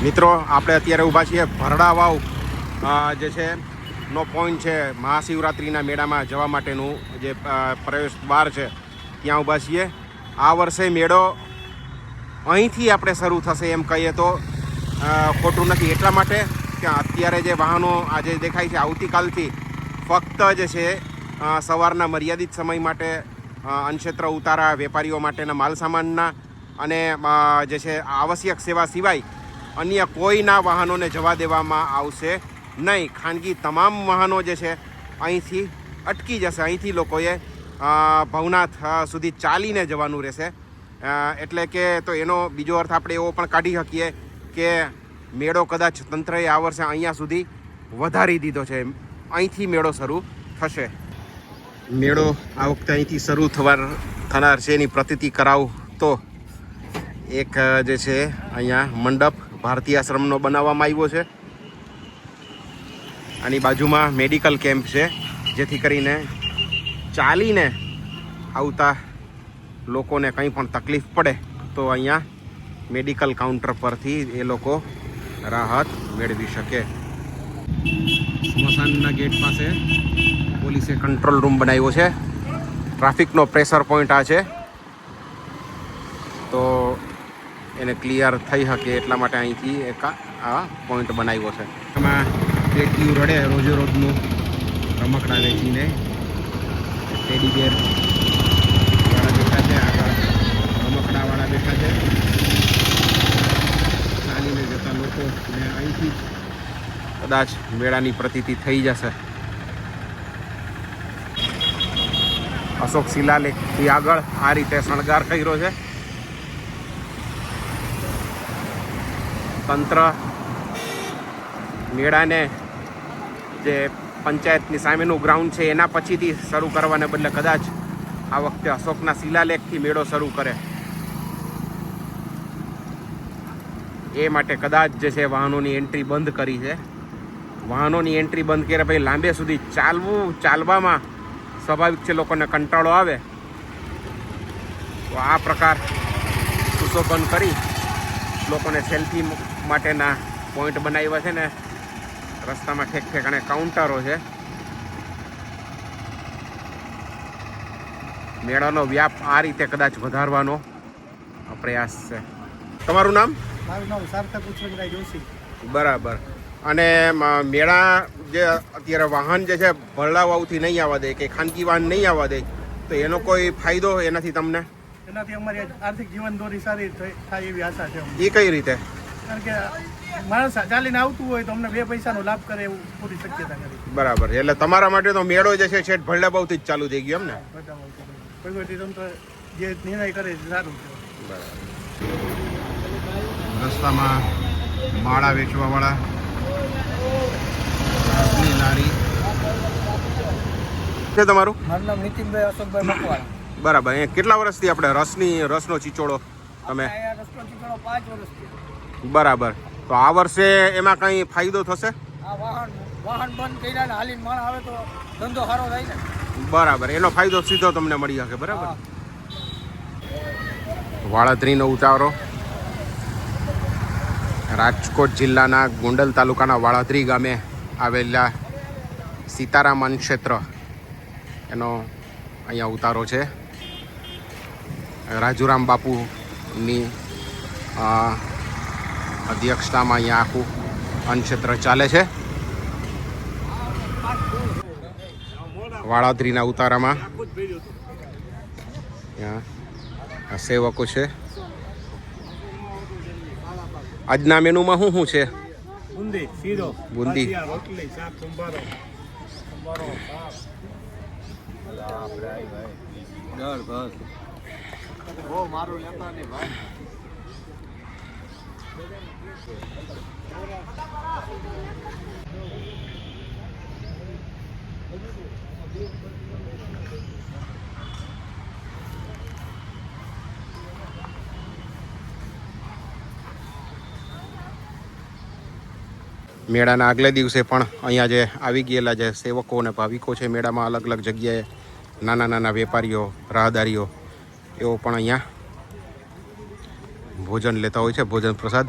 મિત્રો આપણે અત્યારે ઊભા છીએ ભરડા વાવ જે છે નો પોઈન્ટ છે મહાશિવરાત્રિના મેળામાં જવા માટેનું જે પ્રવેશ દ્વાર છે ત્યાં ઊભા છીએ. આ વર્ષે મેળો અહીંથી આપણે શરૂ થશે એમ કહીએ તો ખોટું નથી, એટલા માટે કે અત્યારે જે વાહનો આજે દેખાય છે આવતીકાલથી ફક્ત જે છે સવારના મર્યાદિત સમય માટે અનક્ષેત્ર ઉતારા વેપારીઓ માટેના માલસામાનના અને જે છે આવશ્યક સેવા સિવાય અન્ય કોઈના વાહનોને જવા દેવામાં આવશે નહીં. ખાનગી તમામ વાહનો જે છે અહીંથી અટકી જશે. અહીંથી લોકોએ ભવનાથ સુધી ચાલીને જવાનું રહેશે. એટલે કે તો એનો બીજો અર્થ આપણે એવો પણ કાઢી શકીએ કે મેળો કદાચ તંત્રએ આ વર્ષે અહીંયા સુધી વધારી દીધો છે. અહીંથી મેળો શરૂ થશે. મેળો આ વખતે અહીંથી શરૂ થનાર છે એની પ્રતીતિ કરાવ તો એક જે છે અહીંયા મંડપ ભારતીય આશ્રમનો બનાવવામાં આવ્યો છે. આની બાજુમાં મેડિકલ કેમ્પ છે, જેથી કરીને ચાલીને આવતા લોકોને કંઈ પણ તકલીફ પડે તો અહીંયા મેડિકલ કાઉન્ટર પરથી એ લોકો રાહત મેળવી શકે. સ્મશાનના ગેટ પાસે પોલીસે કંટ્રોલ રૂમ બનાવ્યો છે. ટ્રાફિકનો પ્રેશર પોઈન્ટ આ છે, તો એને ક્લિયર થઈ શકે એટલા માટે અહીંથી એક આ પોઈન્ટ બનાવ્યો છે. એમાં પેટીયું રડે રોજે રોજનું રમકડા વેચીને ટેડી બેર વાળા બેઠા છે, આગળ રમકડાવાળા બેઠા છે. ચાલીને જતા લોકો ને અહીંથી કદાચ મેળાની પ્રતીતિ થઈ જશે. અશોક શિલાલેખથી આગળ આ રીતે શણગાર કર્યો છે. તંત્ર મેળાને જે પંચાયતની સામેનું ગ્રાઉન્ડ છે એના પછીથી શરૂ કરવાને બદલે કદાચ આ વખતે અશોકના શિલાલેખથી મેળો શરૂ કરે, એ માટે કદાચ જે છે વાહનોની એન્ટ્રી બંધ કરી છે. વાહનોની એન્ટ્રી બંધ કરે ભાઈ, લાંબે સુધી ચાલવામાં સ્વાભાવિક છે લોકોને કંટાળો આવે, તો આ પ્રકાર સુશોભન કરી લોકોને સેલ્ફી માટેના પોઈન્ટ બનાવ્યા છે ને રસ્તામાં ઠેક ઠેકાણે કાઉન્ટરો છે. મેળાનો વ્યાપ આ રીતે કદાચ વધારવાનો પ્રયાસ છે. તમારું નામ? મારું નામ સાર્થક ઉછરંગરાય જોશી. બરાબર. અને મેળા જે અત્યારે વાહન જે છે ભરડા વાવથી નહીં આવવા દે કે ખાનગી વાહન નહીં આવવા દે, તો એનો કોઈ ફાયદો એનાથી તમને? એનાથી અમારી આર્થિક જીવન દોરી સારી થાય એવી આશા છે. એ કઈ રીતે? કારણ કે માણસ ચાલીને આવતું હોય તો અમને 2 પૈસાનો લાભ કરે એવું પૂરી શક્યતા કરી. બરાબર. એટલે તમારા માટે તો મેળો જે છે છેટ ભરડા ભાવથી જ ચાલુ થઈ ગયો એમ ને? ભગવતી તંત્ર જે નિર્ણય કરે સારું છે. બરાબર. રસ્તામાં માળા વેચવાવાળા લારી છે. તમારું? મારું નામ નીતિનભાઈ અશોકભાઈ મકવાણા. બરાબર. અહીંયા કેટલા વર્ષથી આપણે રસનો ચીચોડો તમે? રસનો ચીચોડો 5 વર્ષથી. બરાબર. તો આ વર્ષે એમાં કંઈ ફાયદો થશે? આ વાહન બંધ કર્યા ને હાલીને માણસ આવે તો ધંધો સારો થાય ને. બરાબર. એનો ફાયદો સીધો તમને મળી શકે. બરાબર. વાળાદ્રીનો ઉતારો રાજકોટ જિલ્લાના ગોંડલ તાલુકાના વાળાદ્રી ગામે આવેલા સીતારામ ક્ષેત્ર એનો અહીંયા ઉતારો છે. રાજુરામ બાપુની અધ્યક્ષતામાં અહીંયા આખું અન્નક્ષેત્ર ચાલે છે. વાળાદ્રીના ઉતારામાં સેવકો છે. આજના મેનુમાં શું છે? બુંદી, શીરો, બુંદી, રોટલી, શાક, સંભારો, દાળ ભાત. ઓ મારું લેતા નહીં ભાઈ. મેળાના આગલે દિવસે પણ અહીંયા જે આવી ગયેલા જે સેવકો અને ભાવિકો છે મેળામાં અલગ અલગ જગ્યાએ નાના નાના વેપારીઓ રાહદારીઓ એઓ પણ અહીંયા ભોજન લેતા હોય છે, ભોજન પ્રસાદ.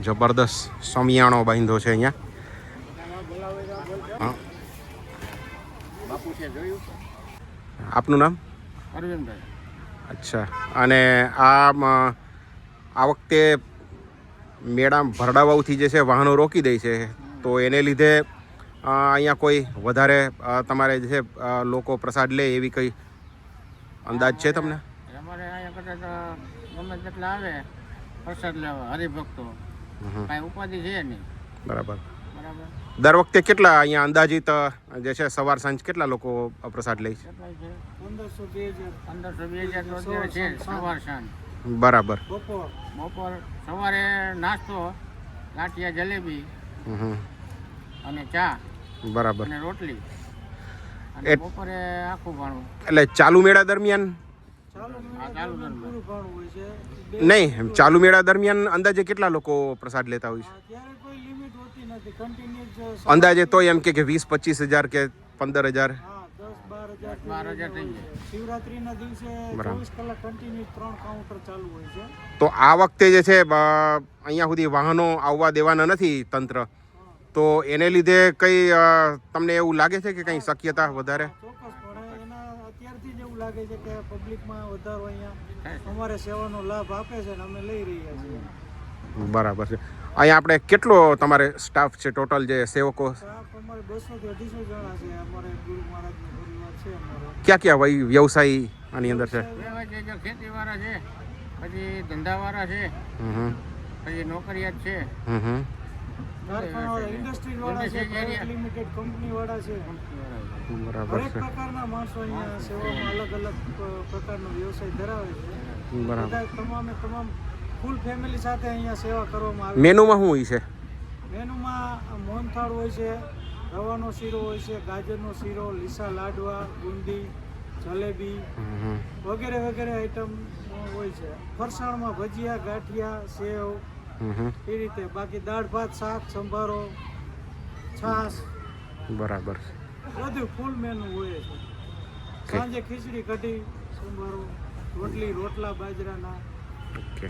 જબરદસ્ત સમિયાણો બાંધ્યો છે અહીંયા. હા. બાપુ છે જોયું? આપનું નામ? અરવિંદભાઈ. અચ્છા. અને આ વખતે મેળા ભરડાવાવથી જે છે વાહનો રોકી દે છે, તો એને લીધે અહીંયા કોઈ વધારે તમારે જે છે લોકો પ્રસાદ લે એવી કઈ અંદાજ છે તમને? અમારે અહીંયા કદાચ ગમે તેટલા આવે પ્રસાદ લેવા હરિભક્તો, કાંઈ ઉપાધિ છે નહીં. બરાબર. બરાબર. દર વખતે કેટલા અહીંયા અંદાજિત જે છે સવાર સાંજ કેટલા લોકો પ્રસાદ લે છે? કેટલા છે? 1500-2000 તો અત્યારે છે સવાર સાંજ. બરાબર. બપોર સવારે નાસ્તો, ગાંઠિયા, જલેબી અને ચા બરાબર. અને રોટલી, અને બપોરે આખું ભાણું. એટલે ચાલુ મેળા દરમિયાન નહીં, ચાલુ મેળા દરમિયાન અંદાજે કેટલા લોકો પ્રસાદ લેતા હોય છે? અંદાજે તો એમ કે 20-25 હજાર કે 15,000? 12,000 થઈ જાય. શિવરાત્રીના દિવસે 24 કલાક કન્ટિન્યુ 3 કાઉન્ટર ચાલુ હોય છે. તો આ વખતે જે છે અહીંયા સુધી વાહનો આવવા દેવાના નથી તંત્ર, તો એને લીધે કઈ તમને એવું લાગે છે કે કઈ શક્યતા વધારે? ચોક્કસપણે એના અત્યારથી જ એવું લાગે છે કે પબ્લિકમાં વધારો અહીંયા અમારે સેવાનો લાભ આપે છે અને અમે લઈ રહ્યા છીએ. બરાબર છે. અહીંયા આપણે કેટલો તમારે સ્ટાફ છે ટોટલ જે સેવકો? સ્ટાફ અમારે 200 થી 250 જણા છે. અમારે ગુરુ મહારાજનો પરિવાર છે અમારો. ક્યાં ક્યાં વ્યવસાયી આની અંદર છે? ખેતીવાળા છે, પછી ધંધાવાળા છે, પછી નોકરિયાત છે, કારખાનાવાળા, ઇન્ડસ્ટ્રી વાળા છે, પ્રાઇવેટ લિમિટેડ કંપની વાળા છે. બરાબર દરેક છે. પ્રકારના માણસો અહીંયા સેવામાં અલગ અલગ પ્રકારનો વ્યવસાય ધરાવે છે. બરાબર. બધા તમામે તમામ ફૂલ ફેમિલી સાથે અહીંયા સેવા કરવામાં આવે. મેનુમાં શું હોય છે? મેનુમાં મોહનથાળ હોય છે, રવાનો શીરો હોય છે, ગાજરનો શીરો, લીસા લાડવા, બુંદી, જલેબી વગેરે વગેરે આઈટમ હોય છે. ફરસાણમાં ભજીયા, ગાંઠિયા, સેવ એ રીતે. બાકી દાળ ભાત, શાક, સંભારો, છાશ, બરાબર. બધું ફૂલ મેનુ હોય છે. સાંજે ખીચડી, કઢી, સંભારો, રોટલી, રોટલા બાજરાના. ઓકે.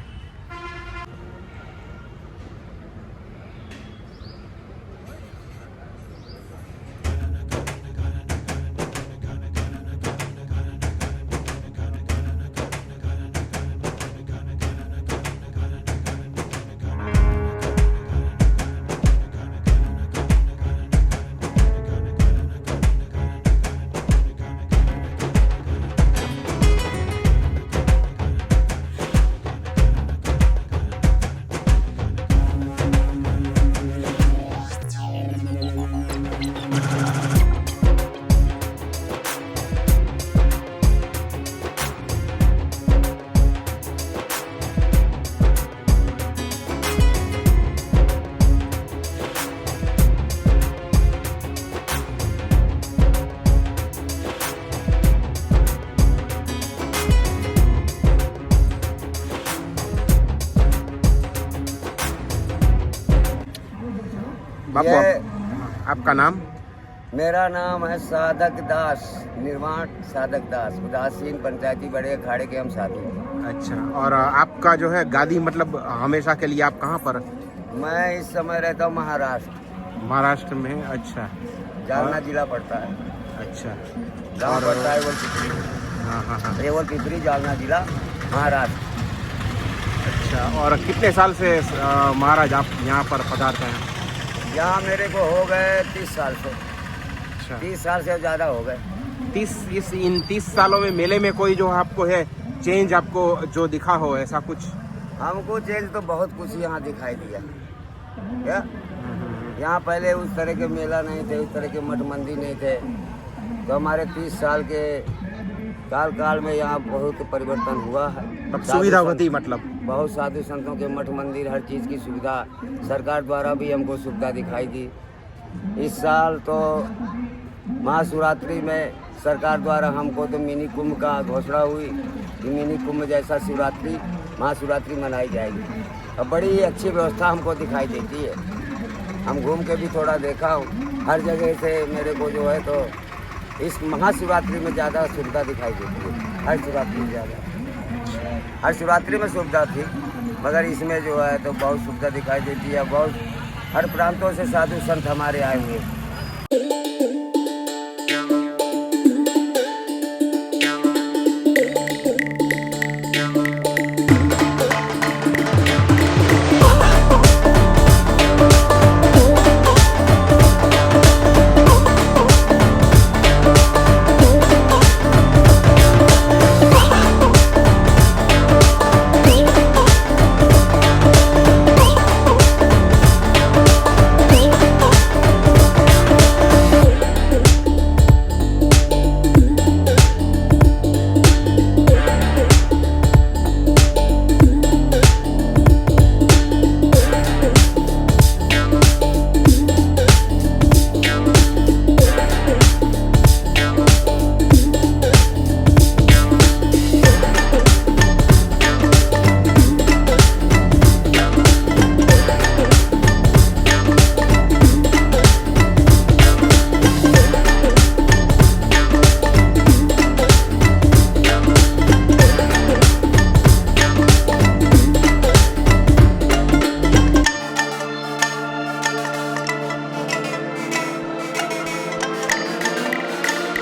बापू आपका नाम? मेरा नाम है साधक दास, निर्माण साधक दास, उदासीन पंचायती बड़े अखाड़े के हम साथी हैं। अच्छा. और आपका जो है गादी मतलब हमेशा के लिए आप कहाँ पर? मैं इस समय रहता हूँ महाराष्ट्र में. अच्छा. जालना जिला पड़ता है. अच्छा. गाँव पड़ता है रेवल पिपरी. हाँ हाँ हाँ. रेवल पिपरी, जालना जिला, महाराष्ट्र. अच्छा. और कितने साल से महाराज आप यहाँ पर पधारते हैं? यहाँ मेरे को हो गए 30 साल से. अच्छा. 30 साल से ज़्यादा हो गए. 30 सालों में मेले में कोई जो आपको है चेंज आपको जो दिखा हो ऐसा कुछ? हमको चेंज तो बहुत कुछ यहाँ दिखाई दिया. क्या यहाँ पहले उस तरह के मेला नहीं थे, उस तरह के मठ मंदिर नहीं थे. तो हमारे 30 साल के काल में यहाँ बहुत परिवर्तन हुआ है. तब सुविधा होती मतलब बहुत साधु संतों के मठ मंदिर, हर चीज़ की सुविधा सरकार द्वारा भी हमको सुविधा दिखाई दी. इस साल तो महाशिवरात्रि में सरकार द्वारा हमको तो मिनी कुंभ का घोषणा हुई कि मिनी कुंभ जैसा शिवरात्रि, महाशिवरात्रि मनाई जाएगी. अब बड़ी अच्छी व्यवस्था हमको दिखाई देती है. हम घूम के भी थोड़ा देखा हूँ, हर जगह से मेरे को जो है तो इस महाशिवरात्रि में ज़्यादा सुविधा दिखाई देती है, हर शिवरात्रि में ज़्यादा. हर शिवरात्रि में सुविधा थी, मगर इसमें जो है तो बहुत सुविधा दिखाई देती है। बहुत हर प्रांतों से साधु संत हमारे आए हुए हैं।